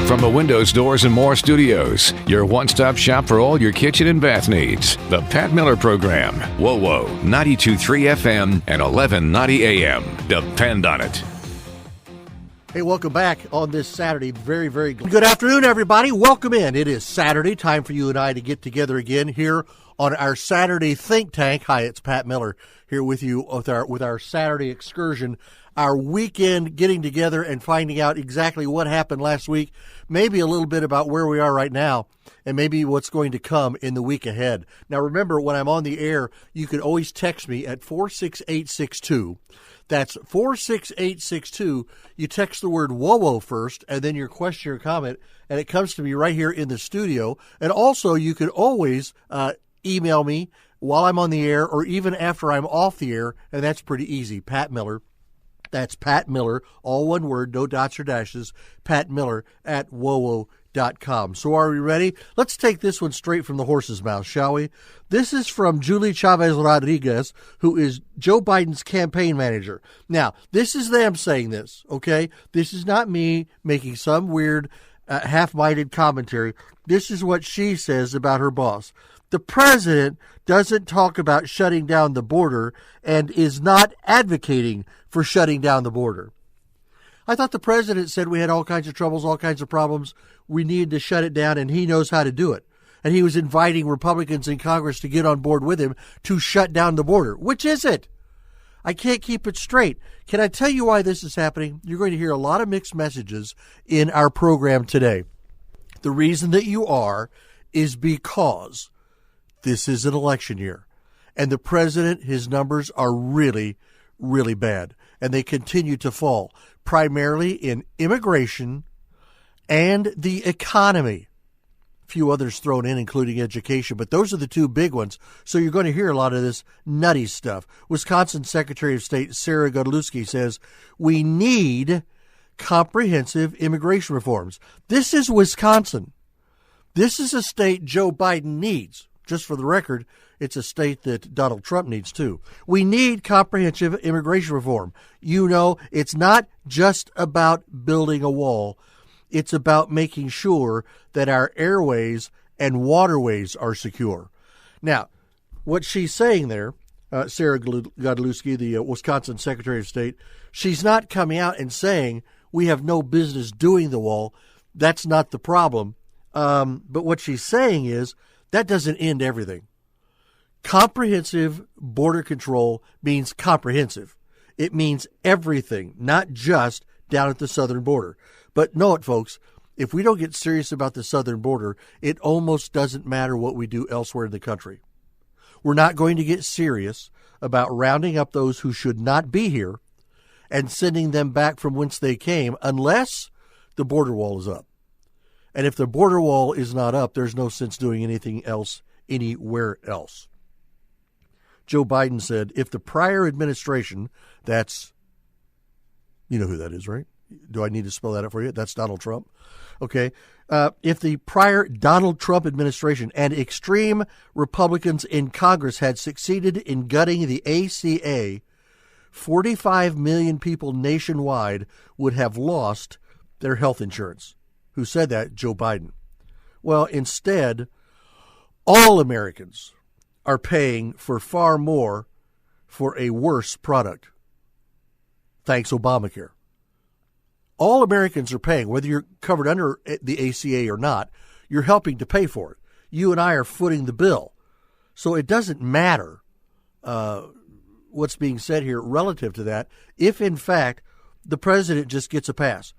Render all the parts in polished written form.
From the Windows, Doors, and More Studios, your one-stop shop for all your kitchen and bath needs. The Pat Miller Program. Whoa, 92.3 FM and 1190 AM. Depend on it. Hey, welcome back on this Saturday. Very, very good afternoon, everybody. Welcome in. It is Saturday. Time for you and I to get together again here on our Saturday Think Tank. Hi, it's Pat Miller here with you with our Saturday excursion, our weekend getting together and finding out exactly what happened last week, maybe a little bit about where we are right now, and maybe what's going to come in the week ahead. Now, remember, when I'm on the air, you can always text me at 46862. That's 46862. You text the word WOWO first, and then your question or comment, and it comes to me right here in the studio. And also, you can always email me while I'm on the air or even after I'm off the air, and that's pretty easy. Pat Miller. That's Pat Miller, all one word, no dots or dashes, Pat Miller at WOWO.com. So are we ready? Let's take this one straight from the horse's mouth, shall we? This is from Julie Chavez Rodriguez, who is Joe Biden's campaign manager. Now, this is them saying this, okay? This is not me making some weird half-minded commentary. This is what she says about her boss. The president doesn't talk about shutting down the border and is not advocating for shutting down the border. I thought the president said we had all kinds of troubles, all kinds of problems. We needed to shut it down, and he knows how to do it. And he was inviting Republicans in Congress to get on board with him to shut down the border. Which is it? I can't keep it straight. Can I tell you why this is happening? You're going to hear a lot of mixed messages in our program today. The reason that you are is because this is an election year, and the president, his numbers are really, really bad, and they continue to fall, primarily in immigration and the economy. A few others thrown in, including education, but those are the two big ones. So you're going to hear a lot of this nutty stuff. Wisconsin Secretary of State Sarah Godlewski says, we need comprehensive immigration reforms. This is Wisconsin. This is a state Joe Biden needs. Just for the record, it's a state that Donald Trump needs too. We need comprehensive immigration reform. You know, it's not just about building a wall. It's about making sure that our airways and waterways are secure. Now, what she's saying there, Sarah Godlewski, the Wisconsin Secretary of State, she's not coming out and saying we have no business doing the wall. That's not the problem. But what she's saying is, that doesn't end everything. Comprehensive border control means comprehensive. It means everything, not just down at the southern border. But know it, folks, if we don't get serious about the southern border, it almost doesn't matter what we do elsewhere in the country. We're not going to get serious about rounding up those who should not be here and sending them back from whence they came unless the border wall is up. And if the border wall is not up, there's no sense doing anything else anywhere else. Joe Biden said, if the prior administration, that's, you know who that is, right? Do I need to spell that out for you? That's Donald Trump. Okay. If the prior Donald Trump administration and extreme Republicans in Congress had succeeded in gutting the ACA, 45 million people nationwide would have lost their health insurance. Who said that? Joe Biden. Well, instead, all Americans are paying for far more for a worse product. Thanks, Obamacare. All Americans are paying, whether you're covered under the ACA or not, you're helping to pay for it. You and I are footing the bill. So it doesn't matter what's being said here relative to that, if in fact the president just gets a pass.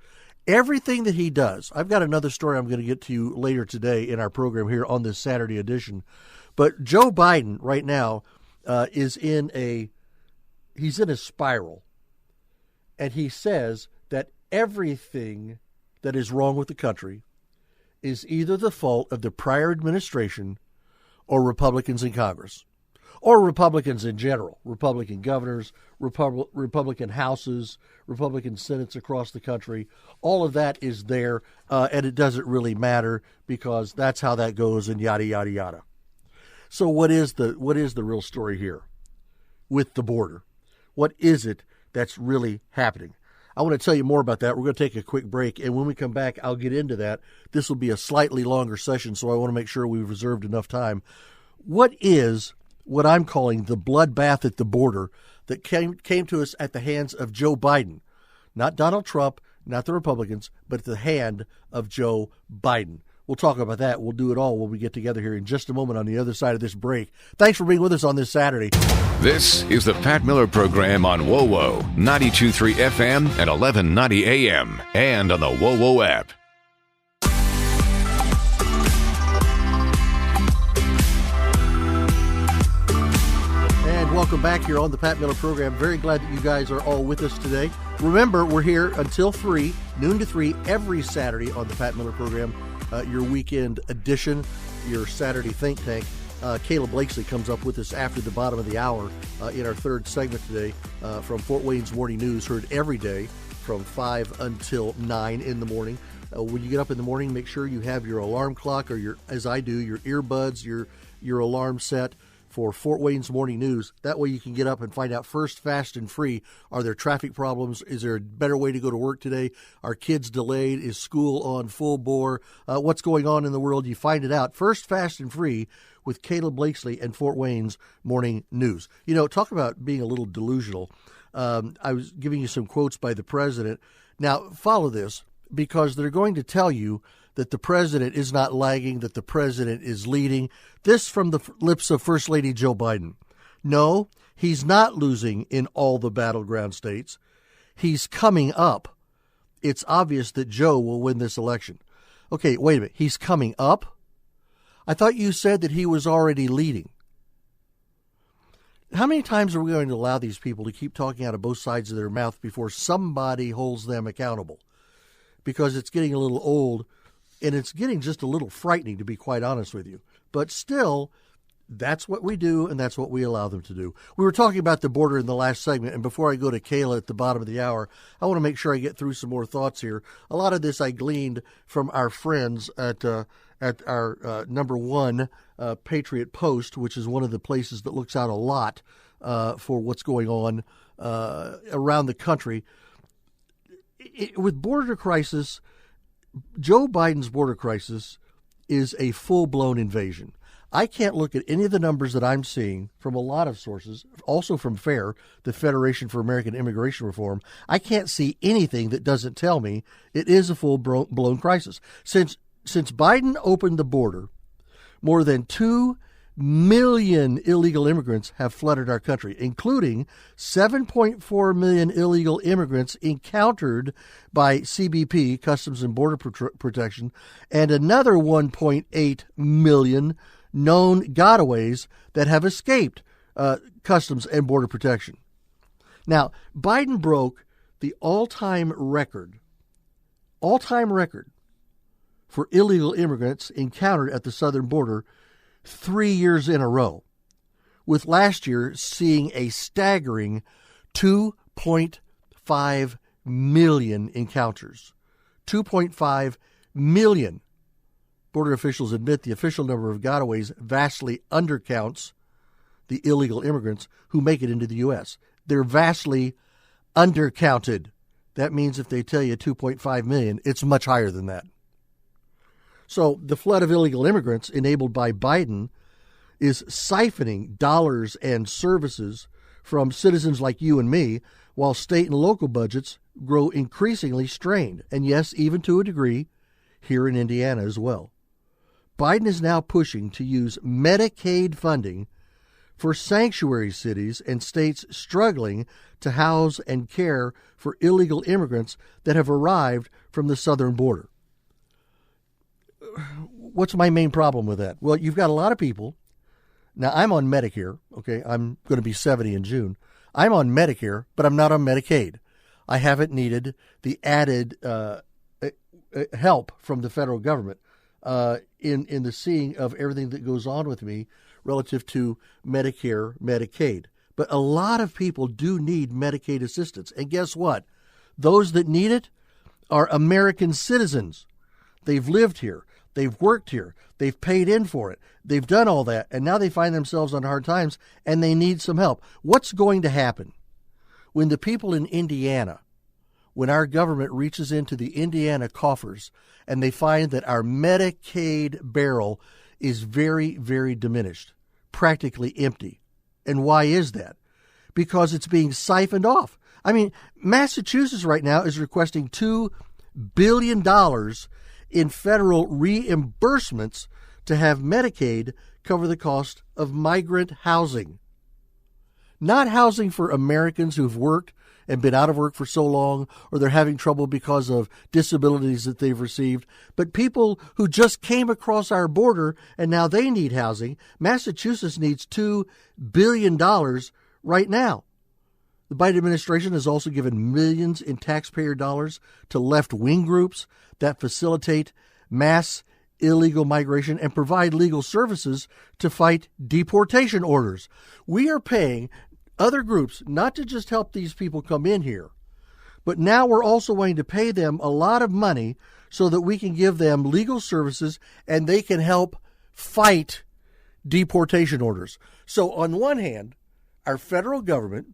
Everything that he does, I've got another story I'm going to get to you later today in our program here on this Saturday edition. But Joe Biden right now is in a spiral. And he says that everything that is wrong with the country is either the fault of the prior administration or Republicans in Congress. Or Republicans in general, Republican governors, Republican houses, Republican senates across the country. All of that is there, and it doesn't really matter because that's how that goes and yada, yada, yada. So what is the real story here with the border? What is it that's really happening? I want to tell you more about that. We're going to take a quick break, and when we come back, I'll get into that. This will be a slightly longer session, so I want to make sure we've reserved enough time. What is what I'm calling the bloodbath at the border that came to us at the hands of Joe Biden? Not Donald Trump, not the Republicans, but at the hand of Joe Biden. We'll talk about that. We'll do it all when we get together here in just a moment on the other side of this break. Thanks for being with us on this Saturday. This is the Pat Miller Program on WOWO, 92.3 FM and 1190 AM, and on the WOWO app. And welcome back here on the Pat Miller Program. Very glad that you guys are all with us today. Remember, we're here until 3, noon to 3, every Saturday on the Pat Miller Program. Your weekend edition, your Saturday think tank. Caleb Blakesley comes up with us after the bottom of the hour in our third segment today from Fort Wayne's Morning News, heard every day from 5 until 9 in the morning. When you get up in the morning, make sure you have your alarm clock or as I do, your earbuds, your alarm set for Fort Wayne's Morning News. That way you can get up and find out first, fast, and free. Are there traffic problems? Is there a better way to go to work today? Are kids delayed? Is school on full bore? What's going on in the world? You find it out first, fast, and free with Caleb Blakesley and Fort Wayne's Morning News. You know, talk about being a little delusional. I was giving you some quotes by the president. Now, follow this, because they're going to tell you that the president is not lagging, that the president is leading. This from the lips of First Lady Joe Biden. No, he's not losing in all the battleground states. He's coming up. It's obvious that Joe will win this election. Okay, wait a minute. He's coming up? I thought you said that he was already leading. How many times are we going to allow these people to keep talking out of both sides of their mouth before somebody holds them accountable? Because it's getting a little old. And it's getting just a little frightening, to be quite honest with you. But still, that's what we do, and that's what we allow them to do. We were talking about the border in the last segment, and before I go to Kayla at the bottom of the hour, I want to make sure I get through some more thoughts here. A lot of this I gleaned from our friends at our number one Patriot Post, which is one of the places that looks out a lot for what's going on around the country. With border crisis, Joe Biden's border crisis is a full-blown invasion. I can't look at any of the numbers that I'm seeing from a lot of sources, also from FAIR, the Federation for American Immigration Reform. I can't see anything that doesn't tell me it is a full-blown crisis. Since Biden opened the border, more than 2 million illegal immigrants have flooded our country, including 7.4 million illegal immigrants encountered by CBP, Customs and Border Protection, and another 1.8 million known gotaways that have escaped Customs and Border Protection. Now, Biden broke the all-time record for illegal immigrants encountered at the southern border 3 years in a row, with last year seeing a staggering 2.5 million encounters. 2.5 million. Border officials admit the official number of gotaways vastly undercounts the illegal immigrants who make it into the U.S. They're vastly undercounted. That means if they tell you 2.5 million, it's much higher than that. So the flood of illegal immigrants enabled by Biden is siphoning dollars and services from citizens like you and me, while state and local budgets grow increasingly strained, and yes, even to a degree, here in Indiana as well. Biden is now pushing to use Medicaid funding for sanctuary cities and states struggling to house and care for illegal immigrants that have arrived from the southern border. What's my main problem with that? Well, you've got a lot of people. Now, I'm on Medicare, okay? I'm going to be 70 in June. I'm on Medicare, but I'm not on Medicaid. I haven't needed the added help from the federal government in the seeing of everything that goes on with me relative to Medicare, Medicaid. But a lot of people do need Medicaid assistance. And guess what? Those that need it are American citizens. They've lived here. They've worked here. They've paid in for it. They've done all that. And now they find themselves on hard times and they need some help. What's going to happen when the people in Indiana, when our government reaches into the Indiana coffers and they find that our Medicaid barrel is very, very diminished, practically empty. And why is that? Because it's being siphoned off. I mean, Massachusetts right now is requesting $2 billion in federal reimbursements to have Medicaid cover the cost of migrant housing. Not housing for Americans who've worked and been out of work for so long, or they're having trouble because of disabilities that they've received, but people who just came across our border and now they need housing. Massachusetts needs $2 billion right now. The Biden administration has also given millions in taxpayer dollars to left-wing groups that facilitate mass illegal migration and provide legal services to fight deportation orders. We are paying other groups not to just help these people come in here, but now we're also going to pay them a lot of money so that we can give them legal services and they can help fight deportation orders. So on one hand, our federal government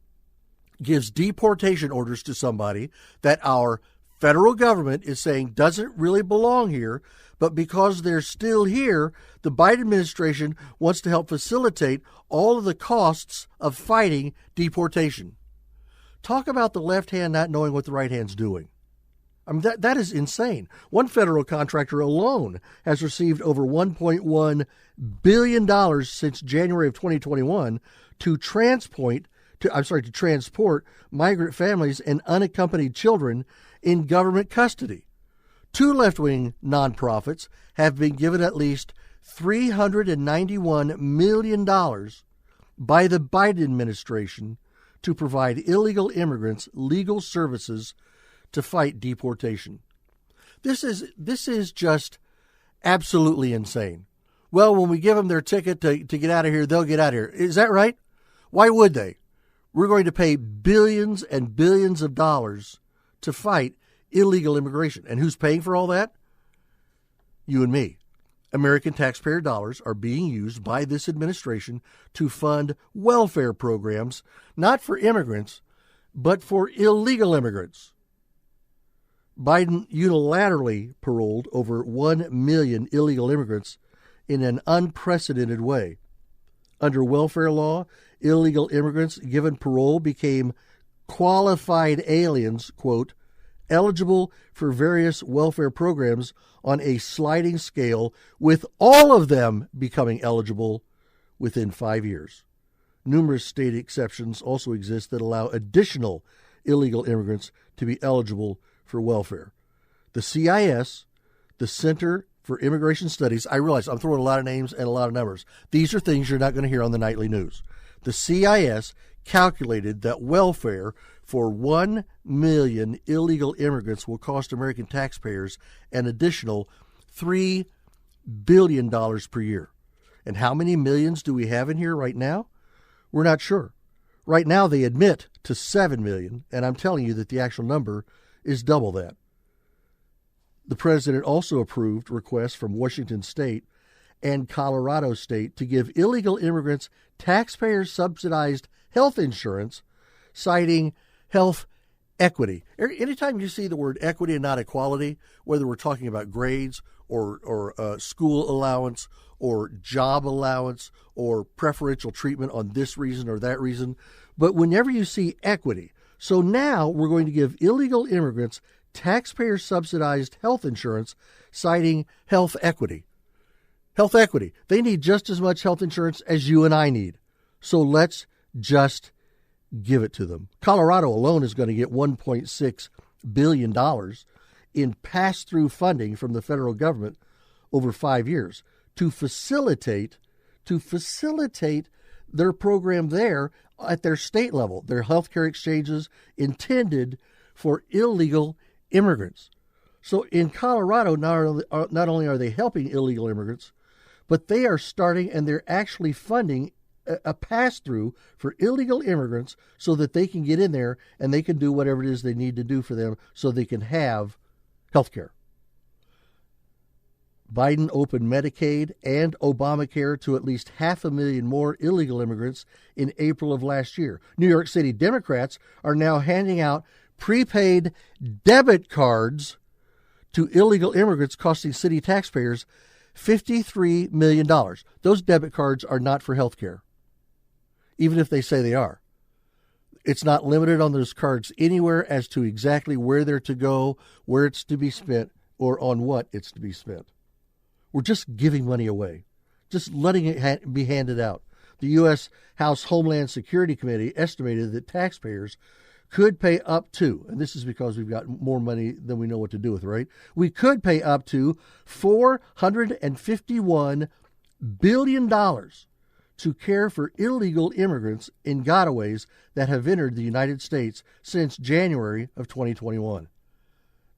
gives deportation orders to somebody that our federal government is saying doesn't really belong here, but because they're still here, the Biden administration wants to help facilitate all of the costs of fighting deportation. Talk about the left hand not knowing what the right hand's doing. I mean, that is insane. One federal contractor alone has received over $1.1 billion since January of 2021 to transport migrant families and unaccompanied children in government custody. 2 left-wing nonprofits have been given at least $391 million by the Biden administration to provide illegal immigrants legal services to fight deportation. This is just absolutely insane. Well, when we give them their ticket to get out of here, they'll get out of here. Is that right? Why would they? We're going to pay billions and billions of dollars to fight illegal immigration. And who's paying for all that? You and me. American taxpayer dollars are being used by this administration to fund welfare programs, not for immigrants, but for illegal immigrants. Biden unilaterally paroled over 1 million illegal immigrants in an unprecedented way. Under welfare law, illegal immigrants given parole became qualified aliens, quote, eligible for various welfare programs on a sliding scale, with all of them becoming eligible within 5 years. Numerous state exceptions also exist that allow additional illegal immigrants to be eligible for welfare. The CIS, the Center for Immigration Studies, I realize I'm throwing a lot of names and a lot of numbers. These are things you're not going to hear on the nightly news. The CIS calculated that welfare for 1 million illegal immigrants will cost American taxpayers an additional $3 billion per year. And how many millions do we have in here right now? We're not sure. Right now they admit to 7 million, and I'm telling you that the actual number is double that. The president also approved requests from Washington State and Colorado State to give illegal immigrants taxpayer-subsidized health insurance, citing health equity. Anytime you see the word equity and not equality, whether we're talking about grades or school allowance or job allowance or preferential treatment on this reason or that reason, but whenever you see equity, so now we're going to give illegal immigrants taxpayer-subsidized health insurance, citing health equity. Health equity. They need just as much health insurance as you and I need. So let's just give it to them. Colorado alone is going to get $1.6 billion in pass-through funding from the federal government over 5 years to facilitate their program there at their state level, their healthcare exchanges intended for illegal immigrants. So in Colorado, not only are they helping illegal immigrants, but they are starting and they're actually funding a pass-through for illegal immigrants so that they can get in there and they can do whatever it is they need to do for them so they can have health care. Biden opened Medicaid and Obamacare to at least 500,000 more illegal immigrants in April of last year. New York City Democrats are now handing out prepaid debit cards to illegal immigrants costing city taxpayers $53 million. Those debit cards are not for health care, even if they say they are. It's not limited on those cards anywhere as to exactly where they're to go, where it's to be spent, or on what it's to be spent. We're just giving money away, just letting it be handed out. The U.S. House Homeland Security Committee estimated that taxpayers could pay up to, and this is because we've got more money than we know what to do with, right? We could pay up to $451 billion to care for illegal immigrants in gotaways that have entered the United States since January of 2021.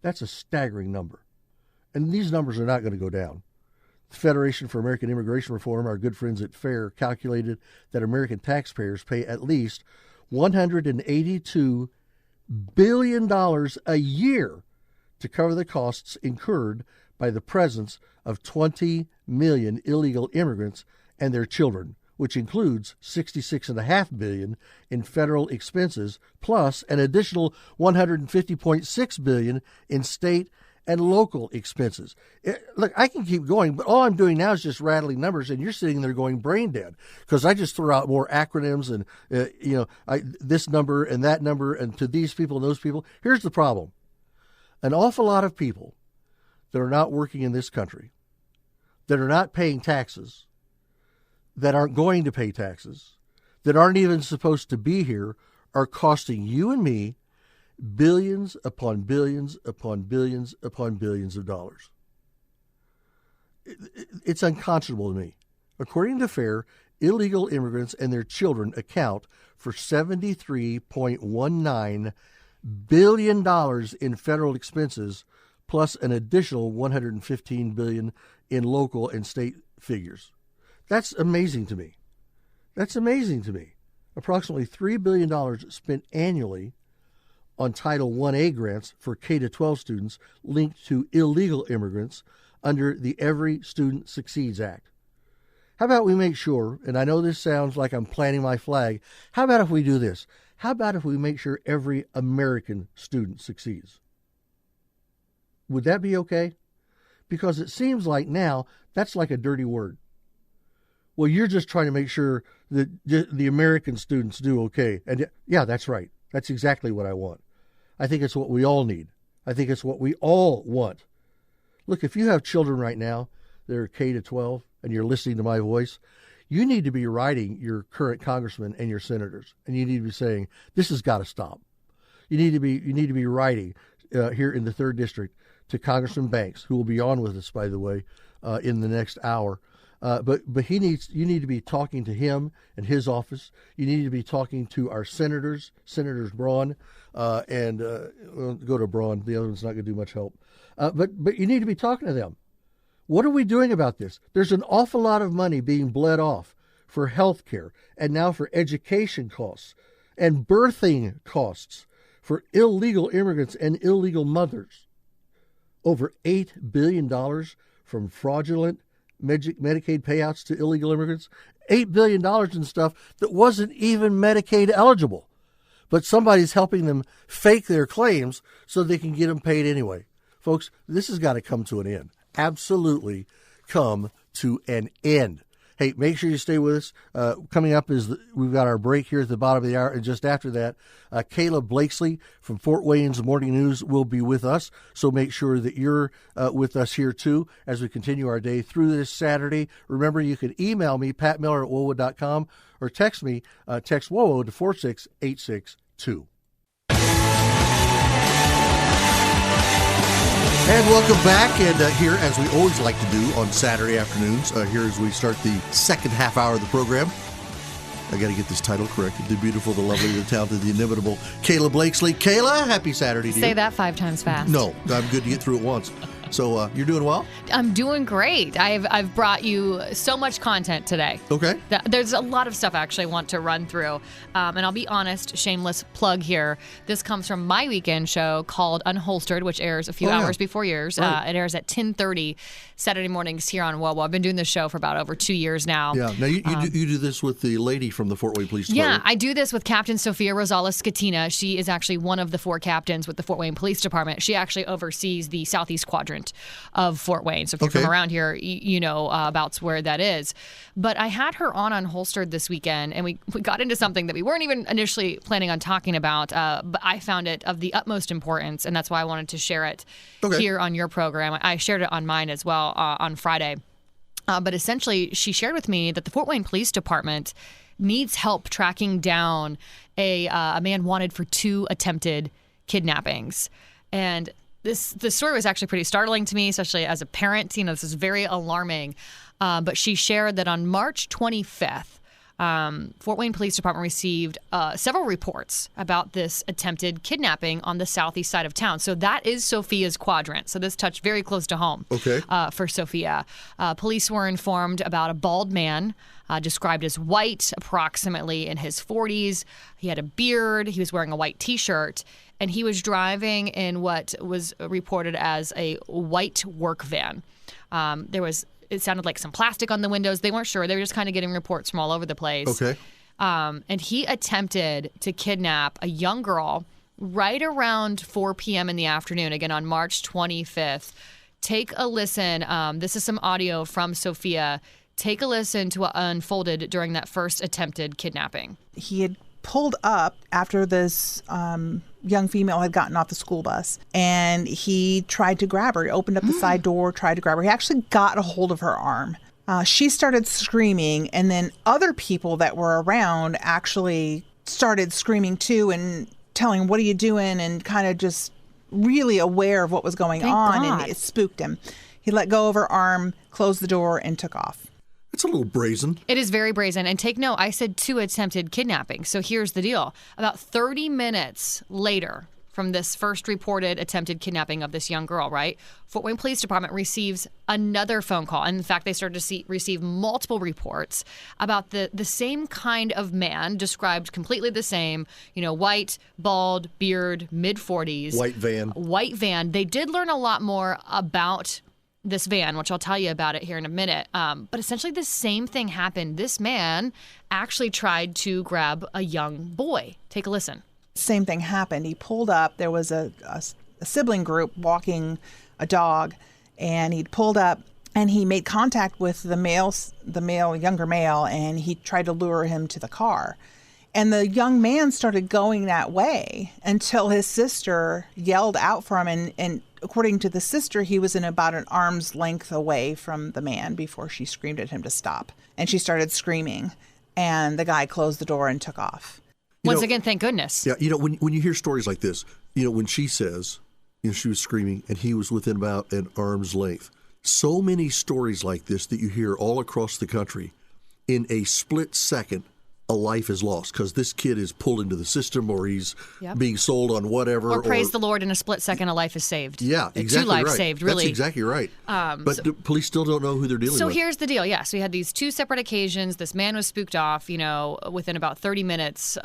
That's a staggering number. And these numbers are not going to go down. The Federation for American Immigration Reform, our good friends at FAIR, calculated that American taxpayers pay at least $182 billion a year to cover the costs incurred by the presence of 20 million illegal immigrants and their children, which includes $66.5 billion in federal expenses, plus an additional $150.6 billion in state and local expenses. Look, I can keep going, but all I'm doing now is just rattling numbers, and you're sitting there going brain dead because I just throw out more acronyms and this number and that number and to these people and those people. Here's the problem: an awful lot of people that are not working in this country, that are not paying taxes, that aren't going to pay taxes, that aren't even supposed to be here, are costing you and me billions upon billions upon billions upon billions of dollars. It's unconscionable to me. According to FAIR, illegal immigrants and their children account for $73.19 billion in federal expenses, plus an additional $115 billion in local and state figures. That's amazing to me. That's amazing to me. Approximately $3 billion spent annually on Title I-A grants for K-12 students linked to illegal immigrants under the Every Student Succeeds Act. How about we make sure, and I know this sounds like I'm planting my flag, how about if we do this? How about if we make sure every American student succeeds? Would that be okay? Because it seems like now that's like a dirty word. Well, you're just trying to make sure that the American students do okay. And yeah, that's right. That's exactly what I want. I think it's what we all need. I think it's what we all want. Look, if you have children right now that are K-12 and you're listening to my voice, you need to be writing your current congressmen and your senators, and you need to be saying, this has got to stop. You need to be writing here in the 3rd District to Congressman Banks, who will be on with us, by the way, in the next hour. But you need to be talking to him and his office. You need to be talking to our senators, Senators Braun, and go to Braun. The other one's not going to do much help. But you need to be talking to them. What are we doing about this? There's an awful lot of money being bled off for health care and now for education costs and birthing costs for illegal immigrants and illegal mothers. Over $8 billion from fraudulent Medicaid payouts to illegal immigrants, $8 billion in stuff that wasn't even Medicaid eligible. But somebody's helping them fake their claims so they can get them paid anyway. Folks, this has got to come to an end. Absolutely come to an end. Hey, make sure you stay with us. Coming up we've got our break here at the bottom of the hour, and just after that, Kayla Blakesley from Fort Wayne's Morning News will be with us. So make sure that you're with us here too as we continue our day through this Saturday. Remember, you can email me, patmiller@wowo.com, or text me, text WOWO to 46862. And welcome back, and here, as we always like to do on Saturday afternoons, here as we start the second half hour of the program, I got to get this title correct. The beautiful, the lovely, the talented, the inimitable Kayla Blakesley. Kayla, happy Saturday to you. Say that 5 times fast. No, I'm good to get through it once. So you're doing well? I'm doing great. I've brought you so much content today. Okay. There's a lot of stuff I actually want to run through. And I'll be honest, shameless plug here. This comes from my weekend show called Unholstered, which airs a few hours before yours. Right. It airs at 10:30 Saturday mornings here on WOWO. I've been doing this show for about over 2 years now. Yeah. Now, you do this with the lady from the Fort Wayne Police Department. Yeah, I do this with Captain Sophia Rosales-Scatina. She is actually one of the 4 captains with the Fort Wayne Police Department. She actually oversees the Southeast Quadrant of Fort Wayne. So if you're from around here, you know about where that is. But I had her on Unholstered this weekend, and we got into something that we weren't even initially planning on talking about, but I found it of the utmost importance, and that's why I wanted to share it here on your program. I shared it on mine as well on Friday. But essentially, she shared with me that the Fort Wayne Police Department needs help tracking down a man wanted for 2 attempted kidnappings. And the story was actually pretty startling to me, especially as a parent. You know, this is very alarming. But she shared that on March 25th, Fort Wayne Police Department received several reports about this attempted kidnapping on the southeast side of town. So that is Sophia's quadrant. So this touched very close to home for Sophia. Police were informed about a bald man described as white, approximately in his 40s. He had a beard. He was wearing a white T-shirt. And he was driving in what was reported as a white work van. It sounded like some plastic on the windows. They weren't sure. They were just kind of getting reports from all over the place. Okay. And he attempted to kidnap a young girl right around 4 p.m. in the afternoon, again on March 25th. Take a listen. This is some audio from Sophia. Take a listen to what unfolded during that first attempted kidnapping. He had pulled up after this young female had gotten off the school bus, and he tried to grab her. He opened up the side door, tried to grab her. He actually got a hold of her arm. She started screaming, and then other people that were around actually started screaming too and telling, "What are you doing?" and kind of just really aware of what was going on. God. And it spooked him. He let go of her arm, closed the door, and took off. It's a little brazen. It is very brazen. And take note, I said 2 attempted kidnappings. So here's the deal. About 30 minutes later from this first reported attempted kidnapping of this young girl, right? Fort Wayne Police Department receives another phone call. And in fact, they started to receive multiple reports about the same kind of man, described completely the same, you know, white, bald, beard, mid-40s. White van. They did learn a lot more about this van, which I'll tell you about it here in a minute. But essentially the same thing happened. This man actually tried to grab a young boy. Take a listen. Same thing happened. He pulled up. There was a sibling group walking a dog, and he'd pulled up and he made contact with the younger male, and he tried to lure him to the car. And the young man started going that way until his sister yelled out for him. And according to the sister, he was in about an arm's length away from the man before she screamed at him to stop. And she started screaming. And the guy closed the door and took off. Once again, thank goodness. Yeah, you know, when you hear stories like this, you know, when she says, you know, she was screaming and he was within about an arm's length. So many stories like this that you hear all across the country. In a split second, a life is lost because this kid is pulled into the system, or he's being sold on whatever. Or praise the Lord, in a split second, a life is saved. Yeah, exactly. 2 lives saved, really. That's exactly right. But the police still don't know who they're dealing with. So here's the deal. Yeah, so we had these 2 separate occasions. This man was spooked off, you know, within about 30 minutes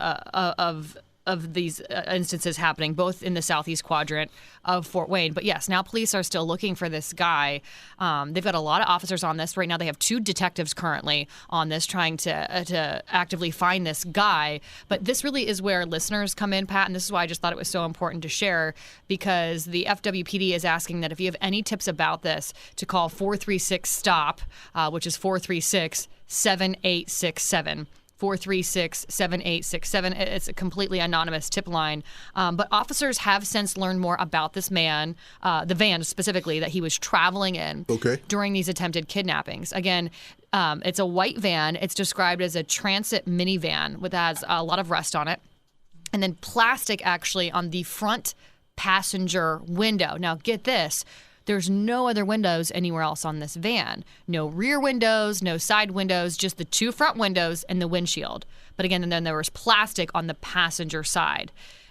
of these instances happening, both in the southeast quadrant of Fort Wayne. But yes, now police are still looking for this guy. They've got a lot of officers on this. Right now they have 2 detectives currently on this trying to actively find this guy. But this really is where listeners come in, Pat, and this is why I just thought it was so important to share, because the FWPD is asking that if you have any tips about this, to call 436-STOP, which is 436-7867. 436-7867. It's a completely anonymous tip line. But officers have since learned more about this man, the van specifically, that he was traveling in during these attempted kidnappings. Again, it's a white van. It's described as a transit minivan that has a lot of rust on it. And then plastic actually on the front passenger window. Now, get this. There's no other windows anywhere else on this van. No rear windows, no side windows, just the 2 front windows and the windshield. But again, then there was plastic on the passenger side.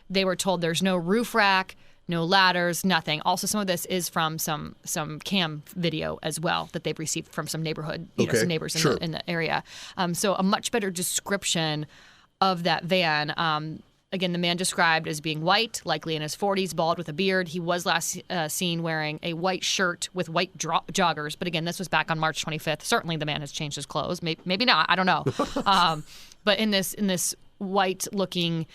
They were told there's no roof rack, no ladders, nothing. Also, some of this is from some cam video as well that they've received from some neighborhood, some neighbors in the area. So a much better description of that van. Again, the man described as being white, likely in his 40s, bald with a beard. He was last seen wearing a white shirt with white joggers. But again, this was back on March 25th. Certainly the man has changed his clothes. Maybe not. I don't know. But in this white-looking,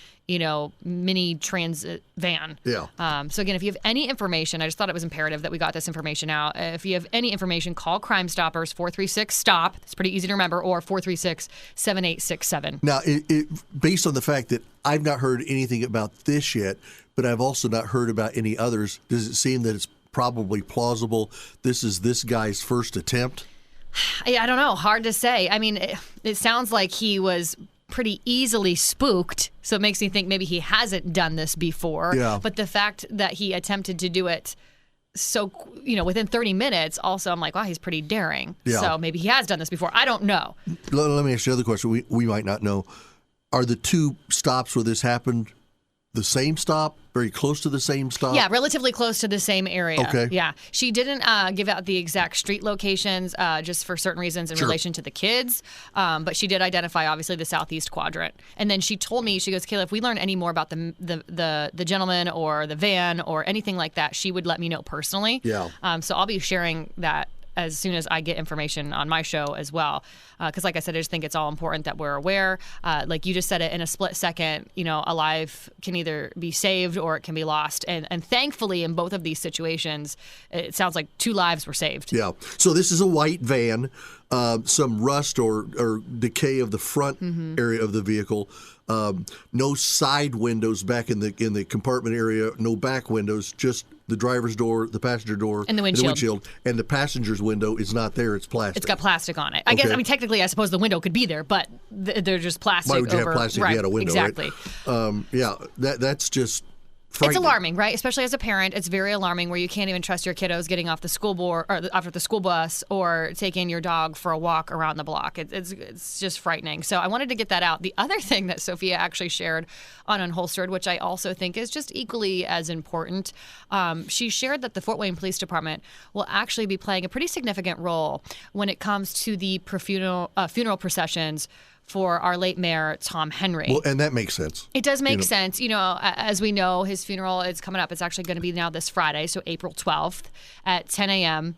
mini transit van. Yeah. So again, if you have any information, I just thought it was imperative that we got this information out. If you have any information, call Crime Stoppers, 436-STOP. It's pretty easy to remember, or 436-7867. Now, based on the fact that I've not heard anything about this yet, but I've also not heard about any others, does it seem that it's probably plausible this is this guy's first attempt? I don't know. Hard to say. I mean, it sounds like he was pretty easily spooked, so it makes me think maybe he hasn't done this before. Yeah. But the fact that he attempted to do it so, within 30 minutes, also I'm like, wow, he's pretty daring. Yeah. So maybe he has done this before. I don't know. Let me ask you another question we might not know. Are the two stops where this happened the same stop, very close to the same stop? Yeah, relatively close to the same area. Okay. Yeah. She didn't give out the exact street locations just for certain reasons in relation to the kids. But she did identify, obviously, the southeast quadrant. And then she told me, she goes, Kayla, if we learn any more about the gentleman or the van or anything like that, she would let me know personally. Yeah. So I'll be sharing that as soon as I get information on my show as well. Because like I said, I just think it's all important that we're aware. Like you just said it, in a split second, a life can either be saved or it can be lost. And thankfully, in both of these situations, it sounds like 2 lives were saved. Yeah. So this is a white van, some rust or decay of the front area of the vehicle. No side windows back in the compartment area, no back windows, just the driver's door, the passenger door, and the windshield. And the passenger's window is not there; it's plastic. It's got plastic on it. I guess. I mean, technically, I suppose the window could be there, but they're just plastic. Why would you have plastic if you had a window? Exactly. Right? That's just frightening. It's alarming, right? Especially as a parent, it's very alarming where you can't even trust your kiddos getting off the school board or after the school bus or taking your dog for a walk around the block. It's just frightening. So I wanted to get that out. The other thing that Sophia actually shared on Unholstered, which I also think is just equally as important, she shared that the Fort Wayne Police Department will actually be playing a pretty significant role when it comes to the funeral processions for our late mayor, Tom Henry. Well, and that makes sense. It does make sense. As we know, his funeral is coming up. It's actually going to be now this Friday, so April 12th at 10 a.m.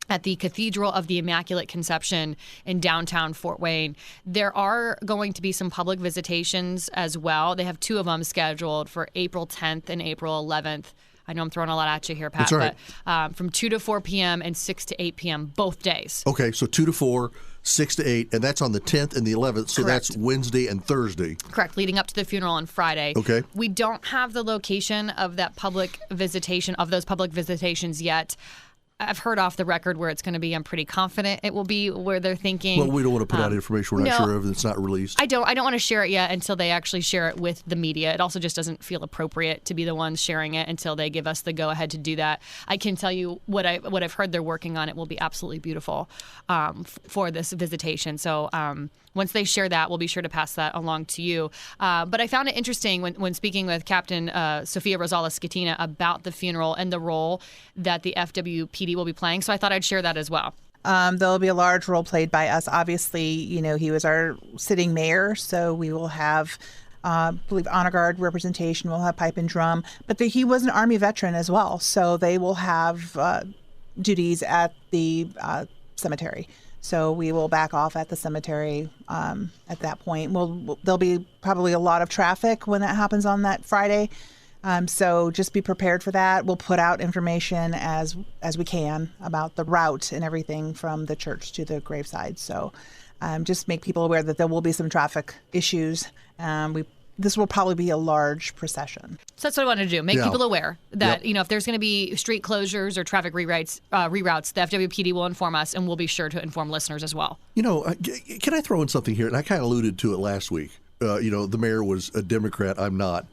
at the Cathedral of the Immaculate Conception in downtown Fort Wayne. There are going to be some public visitations as well. They have 2 of them scheduled for April 10th and April 11th. I know I'm throwing a lot at you here, Pat, That's right. But from 2 to 4 p.m. and 6 to 8 p.m. both days. Okay, so 2 to 4, 6 to 8, and that's on the 10th and the 11th, so Correct. that's Wednesday and Thursday. Correct, leading up to the funeral on Friday. Okay. We don't have the location of that public visitation, of those public visitations yet. I've heard off the record where it's going to be. I'm pretty confident it will be where they're thinking. Well, we don't want to put out information we're not sure of that's not released. I don't want to share it yet until they actually share it with the media. It also just doesn't feel appropriate to be the ones sharing it until they give us the go-ahead to do that. I can tell you what I've heard they're working on. It will be absolutely beautiful for this visitation. So once they share that, we'll be sure to pass that along to you. But I found it interesting when speaking with Captain Sophia Rosales-Schetina about the funeral and the role that the FWPD will be playing. So I thought I'd share that as well. There'll be a large role played by us. Obviously, he was our sitting mayor, so we will have, I believe, honor guard representation. We'll have pipe and drum. But he was an Army veteran as well, so they will have duties at the cemetery. So we will back off at the cemetery at that point. There'll be probably a lot of traffic when that happens on that Friday. So just be prepared for that. We'll put out information as we can about the route and everything from the church to the graveside. So just make people aware that there will be some traffic issues. This will probably be a large procession. So that's what I wanted to do. Make people aware that, if there's going to be street closures or traffic reroutes, the FWPD will inform us, and we'll be sure to inform listeners as well. Can I throw in something here? And I kind of alluded to it last week. The mayor was a Democrat. I'm not.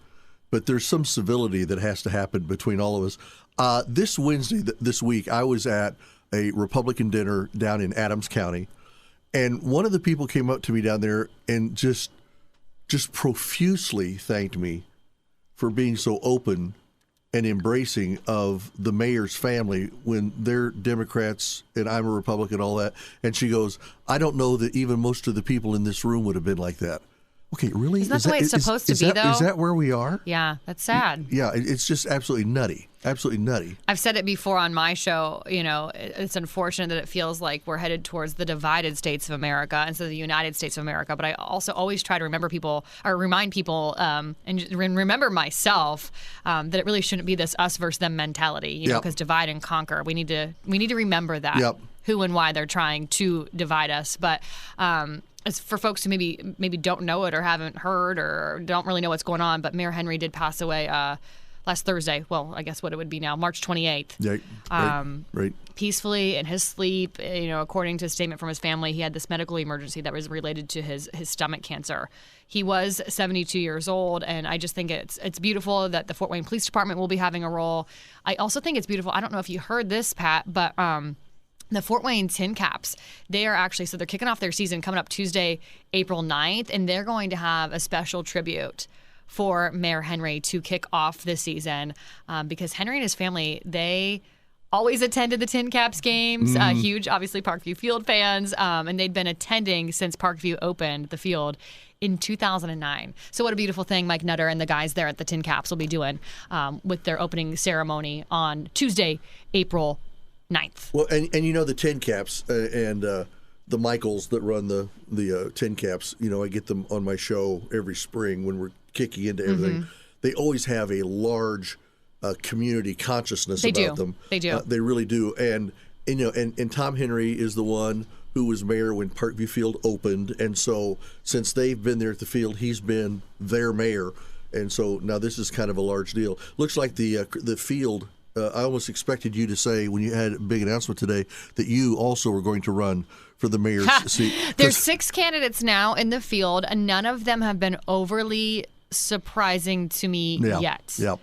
But there's some civility that has to happen between all of us. This Wednesday, this week, I was at a Republican dinner down in Adams County, and one of the people came up to me down there and just profusely thanked me for being so open and embracing of the mayor's family when they're Democrats and I'm a Republican, all that. And she goes, I don't know that even most of the people in this room would have been like that. Okay, really? Is that the way it's supposed to be, though? Is that where we are? Yeah, that's sad. Yeah, it's just absolutely nutty. Absolutely nutty. I've said it before on my show, it's unfortunate that it feels like we're headed towards the divided states of America instead of the United States of America. But I also always try to remind people, and remember myself, that it really shouldn't be this us versus them mentality, because divide and conquer. We need to remember that, who and why they're trying to divide us. But as for folks who maybe don't know it or haven't heard or don't really know what's going on, but Mayor Henry did pass away last Thursday. Well, I guess what it would be now, March 28th. Yeah, right. Peacefully in his sleep, according to a statement from his family, he had this medical emergency that was related to his stomach cancer. He was 72 years old, and I just think it's beautiful that the Fort Wayne Police Department will be having a role. I also think it's beautiful. I don't know if you heard this, Pat, but the Fort Wayne Tin Caps, they are actually, so they're kicking off their season coming up Tuesday, April 9th, and they're going to have a special tribute for Mayor Henry to kick off this season because Henry and his family, they always attended the Tin Caps games, huge, obviously, Parkview Field fans, and they'd been attending since Parkview opened the field in 2009. So what a beautiful thing Mike Nutter and the guys there at the Tin Caps will be doing with their opening ceremony on Tuesday, April 9th. Well, and the Tin Caps and the Michaels that run the Tin Caps, I get them on my show every spring when we're kicking into everything. They always have a large community consciousness about them. They do. They really do. And Tom Henry is the one who was mayor when Parkview Field opened, and so since they've been there at the field, he's been their mayor, and so now this is kind of a large deal. Looks like the field. I almost expected you to say when you had a big announcement today that you also were going to run for the mayor's seat. There's 6 candidates now in the field, and none of them have been overly surprising to me yet. Yep.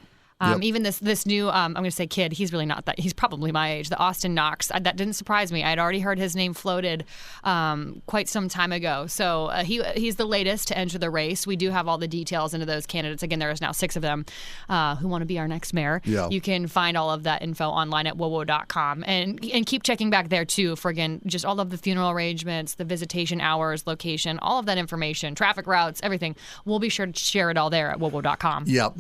Even this new, I'm going to say kid, he's really not that. He's probably my age, the Austin Knox. That didn't surprise me. I had already heard his name floated quite some time ago. So he's the latest to enter the race. We do have all the details into those candidates. Again, there is now 6 of them who want to be our next mayor. Yeah. You can find all of that info online at wowo.com. And keep checking back there, too, for, again, just all of the funeral arrangements, the visitation hours, location, all of that information, traffic routes, everything. We'll be sure to share it all there at wowo.com. Yeah.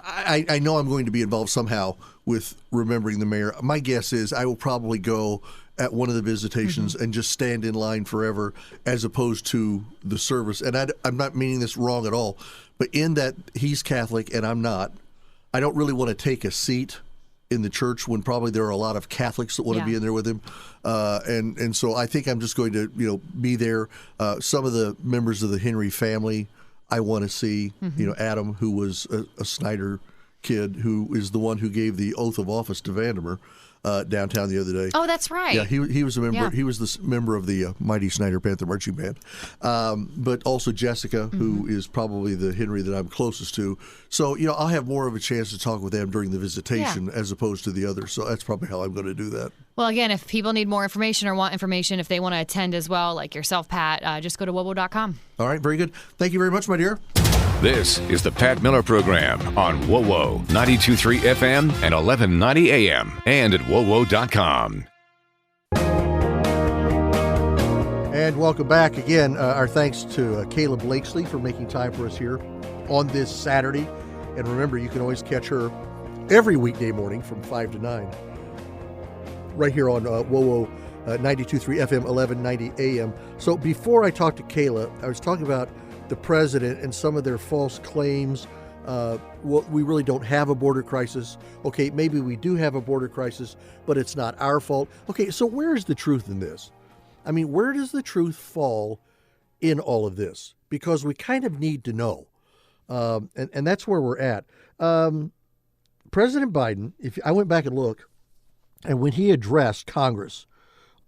I know I'm going to be involved somehow with remembering the mayor. My guess is I will probably go at one of the visitations and just stand in line forever as opposed to the service. And I'm not meaning this wrong at all, but in that he's Catholic and I'm not, I don't really want to take a seat in the church when probably there are a lot of Catholics that want to be in there with him. And so I think I'm just going to, be there. Some of the members of the Henry family I want to see, Adam, who was a Snyder kid, who is the one who gave the oath of office to Vandermeer downtown the other day. Oh, that's right. Yeah, he was a member. Yeah. He was the member of the Mighty Snyder Panther Marching Band. But also Jessica, who is probably the Henry that I'm closest to. So, I'll have more of a chance to talk with them during the visitation as opposed to the others. So that's probably how I'm going to do that. Well, again, if people need more information or want information, if they want to attend as well, like yourself, Pat, just go to wowo.com. All right, very good. Thank you very much, my dear. This is the Pat Miller Program on WOWO 92.3 FM and 1190 AM and at WOWO.com. And welcome back again. Our thanks to Caleb Blakesley for making time for us here on this Saturday. And remember, you can always catch her every weekday morning from 5 to 9 right here on WOWO 92.3 FM, 1190 AM. So before I talked to Kayla, I was talking about the president and some of their false claims. We really don't have a border crisis. Okay, maybe we do have a border crisis, but it's not our fault. Okay, so where's the truth in this? I mean, where does the truth fall in all of this? Because we kind of need to know. And that's where we're at. President Biden, if I went back and looked, and when he addressed Congress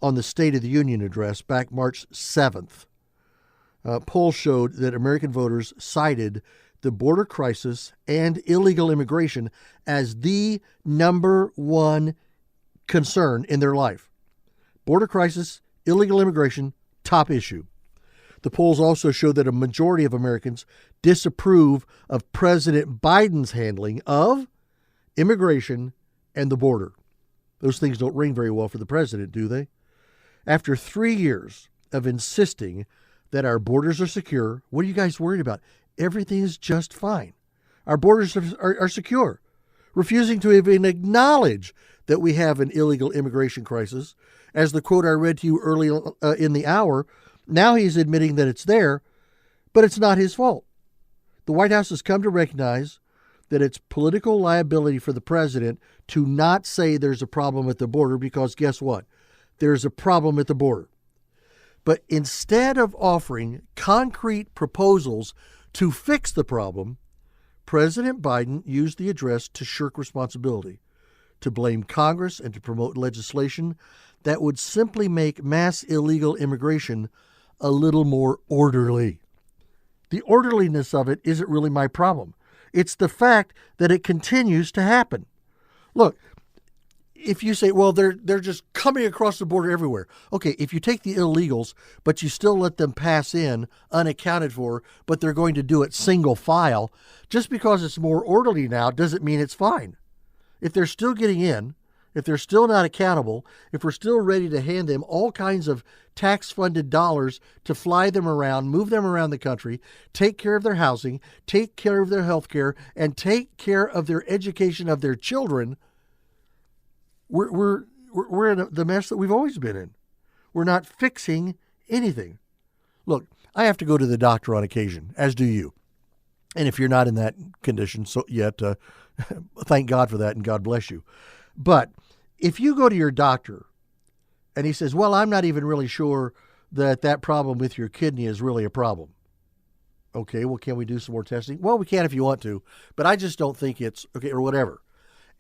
on the State of the Union address back March 7th, polls showed that American voters cited the border crisis and illegal immigration as the number one concern in their life. Border crisis, illegal immigration, top issue. The polls also showed that a majority of Americans disapprove of President Biden's handling of immigration and the border. Those things don't ring very well for the president, do they? After 3 years of insisting that our borders are secure, what are you guys worried about? Everything is just fine. Our borders are secure. Refusing to even acknowledge that we have an illegal immigration crisis. As the quote I read to you early in the hour, now he's admitting that it's there, but it's not his fault. The White House has come to recognize that it's political liability for the president to not say there's a problem at the border, because guess what? There's a problem at the border. But instead of offering concrete proposals to fix the problem, President Biden used the address to shirk responsibility, to blame Congress and to promote legislation that would simply make mass illegal immigration a little more orderly. The orderliness of it isn't really my problem. It's the fact that it continues to happen. Look, if you say, well, they're just coming across the border everywhere. Okay, if you take the illegals, but you still let them pass in unaccounted for, but they're going to do it single file, just because it's more orderly now doesn't mean it's fine. If they're still getting in, if they're still not accountable, if we're still ready to hand them all kinds of tax-funded dollars to fly them around, move them around the country, take care of their housing, take care of their health care, and take care of their education of their children, we're in the mess that we've always been in. We're not fixing anything. Look, I have to go to the doctor on occasion, as do you. And if you're not in that condition yet, thank God for that and God bless you. But if you go to your doctor and he says, well, I'm not even really sure that problem with your kidney is really a problem. Okay, well, can we do some more testing? Well, we can if you want to, but I just don't think it's okay, or whatever.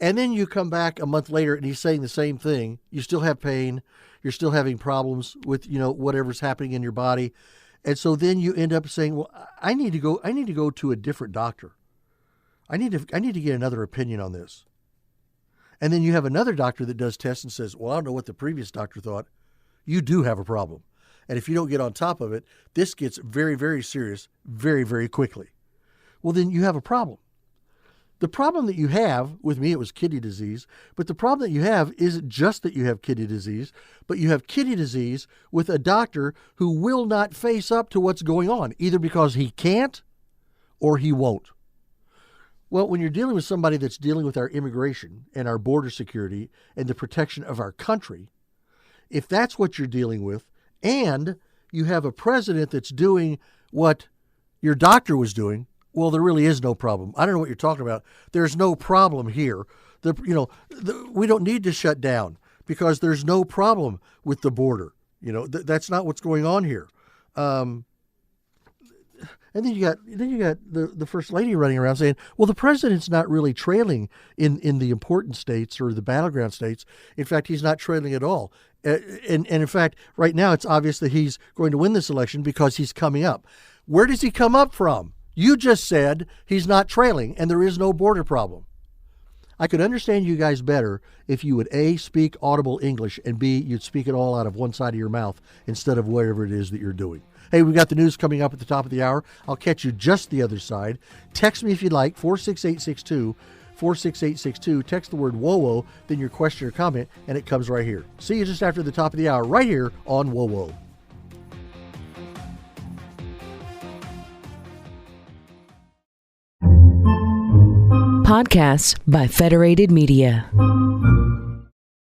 And then you come back a month later and he's saying the same thing. You still have pain. You're still having problems with, whatever's happening in your body. And so then you end up saying, well, I need to go to a different doctor. I need to get another opinion on this. And then you have another doctor that does tests and says, well, I don't know what the previous doctor thought. You do have a problem. And if you don't get on top of it, this gets very, very serious very, very quickly. Well, then you have a problem. The problem that you have, with me it was kidney disease, but the problem that you have isn't just that you have kidney disease, but you have kidney disease with a doctor who will not face up to what's going on, either because he can't or he won't. Well, when you're dealing with somebody that's dealing with our immigration and our border security and the protection of our country, if that's what you're dealing with, and you have a president that's doing what your doctor was doing, well, there really is no problem. I don't know what you're talking about. There's no problem here. We don't need to shut down because there's no problem with the border. That's not what's going on here. And then you got the first lady running around saying, well, the president's not really trailing in the important states or the battleground states. In fact, he's not trailing at all. And in fact, right now it's obvious that he's going to win this election because he's coming up. Where does he come up from? You just said he's not trailing and there is no border problem. I could understand you guys better if you would A, speak audible English, and B, you'd speak it all out of one side of your mouth instead of whatever it is that you're doing. Hey, we got the news coming up at the top of the hour. I'll catch you just the other side. Text me if you'd like, 46862, 46862. Text the word WOWO, then your question or comment, and it comes right here. See you just after the top of the hour, right here on WOWO. Podcasts by Federated Media.